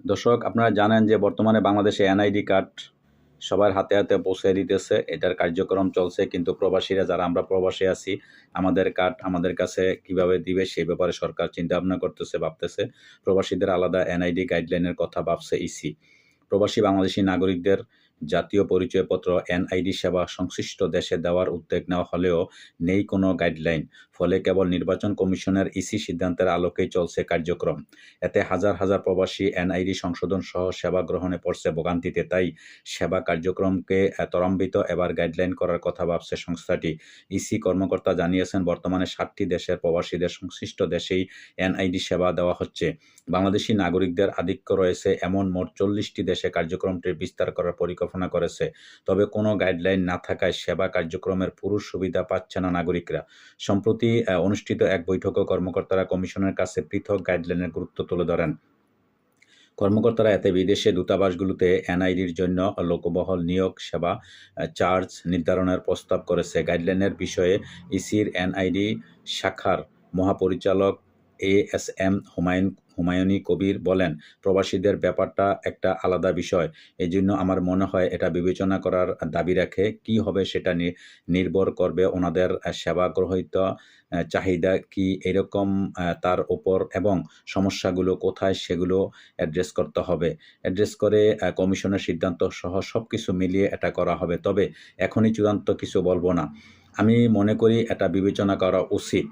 দর্শক, আপনারা জানেন যে বর্তমানে বাংলাদেশে এনআইডি কার্ড সবার হাতে হাতে পৌঁছে দিতেছে। এটার কার্যক্রম চলছে, কিন্তু প্রবাসীরা যারা আমরা প্রবাসে আছি, আমাদের কার্ড আমাদের কাছে কিভাবে দিবে সেই ব্যাপারে সরকার চিন্তা ভাবনা করতেছে, ভাবতেছে। প্রবাসীদের আলাদা এনআইডি গাইডলাইনের কথা ভাবছে ইসি। প্রবাসী বাংলাদেশি নাগরিকদের জাতীয় পরিচয়পত্র এনআইডি সেবা সংশ্লিষ্ট দেশে দেওয়ার উদ্যোগ নেওয়া হলেও নেই কোনো গাইডলাইন। ফলে কেবল নির্বাচন কমিশনের ইসি সিদ্ধান্তের আলোকেই চলছে কার্যক্রম। এতে হাজার হাজার প্রবাসী এনআইডি সংশোধন সহ সেবা গ্রহণে পড়ছে ভোগান্তিতে। তাই সেবা কার্যক্রমকে ত্বরান্বিত এবার গাইডলাইন করার কথা ভাবছে সংস্থাটি। ইসি কর্মকর্তা জানিয়েছেন, বর্তমানে 7টি দেশের প্রবাসীদের সংশ্লিষ্ট দেশেই এনআইডি সেবা দেওয়া হচ্ছে। বাংলাদেশি নাগরিকদের আধিক্য রয়েছে এমন মোট 40টি দেশে কার্যক্রমটির বিস্তার করার পরিকল্পনা করেছে। তবে কোনো গাইডলাইন না থাকায় সেবা কার্যক্রমের পুরো সুবিধা পাচ্ছে না নাগরিকরা। সম্প্রতি অনুষ্ঠিত এক বৈঠকে কর্মকর্তারা কমিশনের কাছে পৃথক গাইডলাইনের গুরুত্ব তুলে ধরেন। কর্মকর্তারা এতে বিদেশে দূতাবাসগুলোতে এনআইডির জন্য লোকবহল নিয়োগ, সেবা চার্জ নির্ধারণের প্রস্তাব করেছে। গাইডলাইনের বিষয়ে ইসির এনআইডি শাখার মহাপরিচালক এএসএম হুমায়ুনী কবির বলেন, প্রবাসীদের ব্যাপারটা একটা আলাদা বিষয়। এজন্য আমার মনে হয় এটা বিবেচনা করার দাবি রাখে। কি হবে সেটা নির্ভর করবে ওনাদের সেবা গ্রহীত চাহিদা কি এরকম, তার উপর, এবং সমস্যাগুলো কোথায় সেগুলো অ্যাড্রেস করতে হবে। অ্যাড্রেস করে কমিশনের সিদ্ধান্ত সহ সব কিছু মিলিয়ে এটা করা হবে। তবে এখনই চূড়ান্ত কিছু বলবো না। আমি মনে করি এটা বিবেচনা করা উচিত।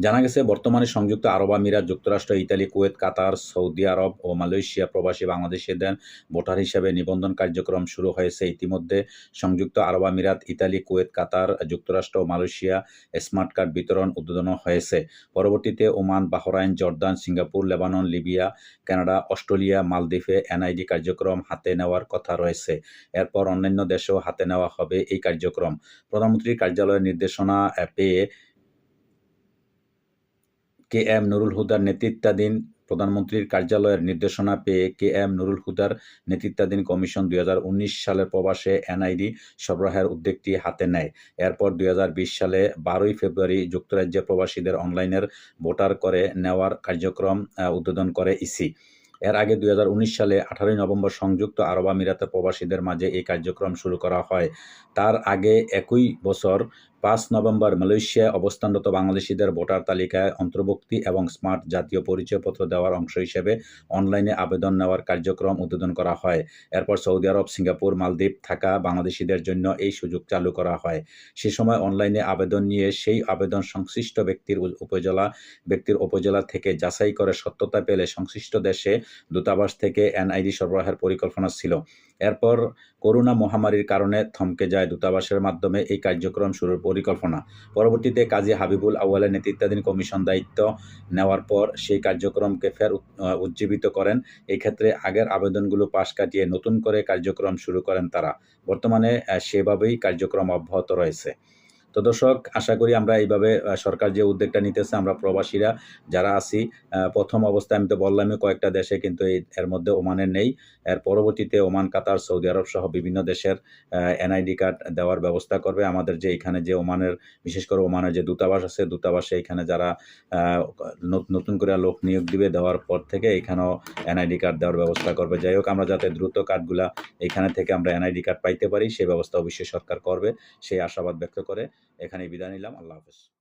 জানা গেছে, বর্তমানে সংযুক্ত আরব আমিরাত, যুক্তরাষ্ট্র, ইতালি, কুয়েত, কাতার, সৌদি আরব ও মালয়েশিয়া প্রবাসী বাংলাদেশিদের ভোটার হিসেবে নিবন্ধন কার্যক্রম শুরু হয়েছে। ইতিমধ্যে সংযুক্ত আরব আমিরাত, ইতালি, কুয়েত, কাতার, যুক্তরাষ্ট্র ও মালয়েশিয়া স্মার্ট কার্ড বিতরণ উদ্বোধন হয়েছে। পরবর্তীতে Oman, Bahrain, Jordan, Singapore, Lebanon, Libya, Canada, Australia, মালদ্বীপে এনআইডি কার্যক্রম হাতে নেওয়ার কথা রয়েছে। এরপর অন্যান্য দেশেও হাতে নেওয়া হবে এই কার্যক্রম। প্রধানমন্ত্রীর কার্যালয়ের নির্দেশনা পেয়ে কেএম নুরুল হুদার নেতৃত্বাধীন প্রধানমন্ত্রীর কার্যালয়ের নির্দেশনা পেয়ে কেএম নুরুল হুদার নেতৃত্বাধীন কমিশন 2019 সালের প্রবাসে এনআইডি সরবরাহের উদ্যোগটি হাতে নেয়। এরপর 2020 সালে 12 ফেব্রুয়ারি যুক্তরাজ্যে প্রবাসীদের অনলাইনের ভোটার করে নেওয়ার কার্যক্রম উদ্বোধন করে ইসি। এর আগে 2019 সালে 18 নভেম্বর সংযুক্ত আরব আমিরাতের প্রবাসীদের মাঝে এই কার্যক্রম শুরু করা হয়। তার আগে একই বছর 5 নভেম্বর মালয়েশিয়ায় অবস্থানরত বাংলাদেশিদের ভোটার তালিকায় অন্তর্ভুক্তি এবং স্মার্ট জাতীয় পরিচয়পত্র দেওয়ার অংশ হিসেবে অনলাইনে আবেদন নেওয়ার কার্যক্রম উদ্বোধন করা হয়। এরপর সৌদি আরব, সিঙ্গাপুর, মালদ্বীপ থাকা বাংলাদেশিদের জন্য এই সুযোগ চালু করা হয়। সে সময় অনলাইনে আবেদন নিয়ে সেই আবেদন সংশ্লিষ্ট ব্যক্তির উপজেলা থেকে যাচাই করে সত্যতা পেলে সংশ্লিষ্ট দেশে দূতাবাস থেকে এনআইডি সরবরাহের পরিকল্পনা ছিল। এরপর করোনা মহামারীর কারণে থমকে যায় দূতাবাসের মাধ্যমে এই কার্যক্রম শুরুর পরিকল্পনা। পরবর্তীতে কাজী হাবিবুল আউয়ালের নেতৃত্বাধীন কমিশন দায়িত্ব নেওয়ার পর সেই কার্যক্রমকে ফের উজ্জীবিত করেন। এই ক্ষেত্রে আগের আবেদনগুলো পাশ কাটিয়ে নতুন করে কার্যক্রম শুরু করেন তারা। বর্তমানে সেভাবেই কার্যক্রম অব্যাহত রয়েছে। তো দর্শক, আশা করি আমরা এইভাবে সরকার যে উদ্যোগটা নিতেছে, আমরা প্রবাসীরা যারা আছি, প্রথম অবস্থায় আমি তো বললামই কয়েকটা দেশে, কিন্তু এর মধ্যে ওমানের নেই। এর পরবর্তীতে ওমান, কাতার, সৌদি আরব সহ বিভিন্ন দেশের এনআইডি কার্ড দেওয়ার ব্যবস্থা করবে। আমাদের যে এখানে যে ওমানের, বিশেষ করে ওমানের যে দূতাবাস আছে, দূতাবাসে এখানে যারা নতুন করে লোক নিয়োগ দিবে, দেওয়ার পর থেকে এখানেও এনআইডি কার্ড দেওয়ার ব্যবস্থা করবে। যাই হোক, আমরা যাতে দ্রুত কার্ডগুলা এখানে থেকে আমরা এনআইডি কার্ড পাইতে পারি, সেই ব্যবস্থা অবশ্যই সরকার করবে, সেই আশাবাদ ব্যক্ত করে এখানেই বিদায় নিলাম। আল্লাহ হাফেজ।